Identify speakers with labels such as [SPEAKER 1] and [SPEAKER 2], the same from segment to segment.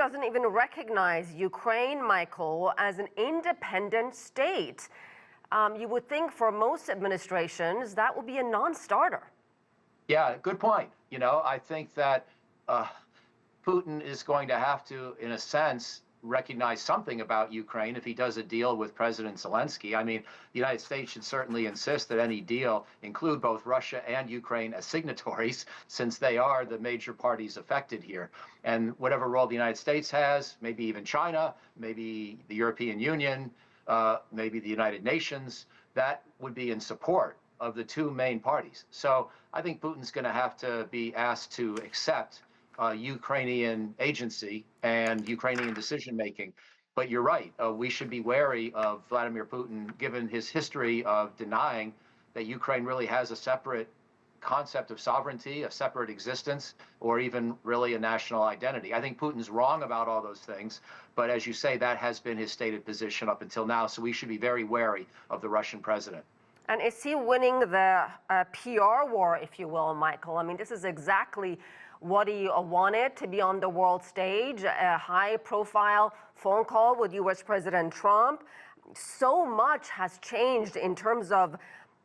[SPEAKER 1] doesn't even recognize Ukraine, Michael, as an independent state. You would think for most administrations that would be a non-starter.
[SPEAKER 2] Yeah, good point. You know, I think that Putin is going to have to, in a sense, recognize something about Ukraine if he does a deal with President Zelensky. I mean, the United States should certainly insist that any deal include both Russia and Ukraine as signatories, since they are the major parties affected here. And whatever role the United States has, maybe even China, maybe the European Union, maybe the United Nations, that would be in support of the two main parties. So I think Putin's going to have to be asked to accept Ukrainian agency and Ukrainian decision-making. But you're right, we should be wary of Vladimir Putin, given his history of denying that Ukraine really has a separate concept of sovereignty, a separate existence, or even really a national identity. I think Putin's wrong about all those things, but as you say, that has been his stated position up until now, so we should be very wary of the Russian president.
[SPEAKER 1] And is he winning the PR war, if you will, Michael? I mean, this is exactly what he wanted, to be on the world stage, a high-profile phone call with U.S. President Trump. So much has changed in terms of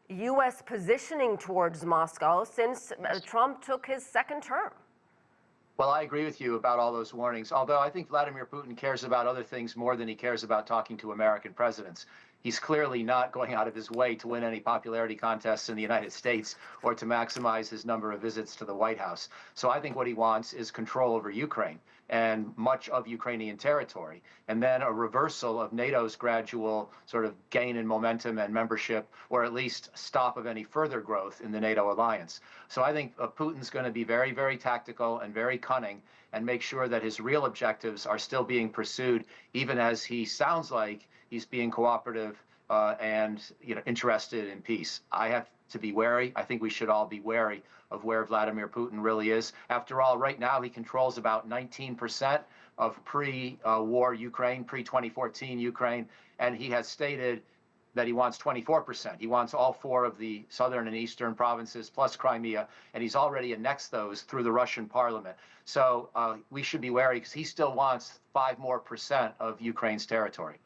[SPEAKER 1] U.S. positioning towards Moscow since Trump took his second term.
[SPEAKER 2] Well, I agree with you about all those warnings, although I think Vladimir Putin cares about other things more than he cares about talking to American presidents. He's clearly not going out of his way to win any popularity contests in the United States or to maximize his number of visits to the White House. So I think what he wants is control over Ukraine and much of Ukrainian territory, and then a reversal of NATO's gradual sort of gain in momentum and membership, or at least stop of any further growth in the NATO alliance. So I think Putin's going to be very, very tactical and very cunning and make sure that his real objectives are still being pursued, even as he sounds like he's being cooperative and interested in peace. I have to be wary. I think we should all be wary of where Vladimir Putin really is. After all, right now he controls about 19% of pre-war Ukraine, pre-2014 Ukraine, and he has stated that he wants 24%. He wants all four of the southern and eastern provinces plus Crimea, and he's already annexed those through the Russian parliament. So we should be wary because he still wants 5% more of Ukraine's territory.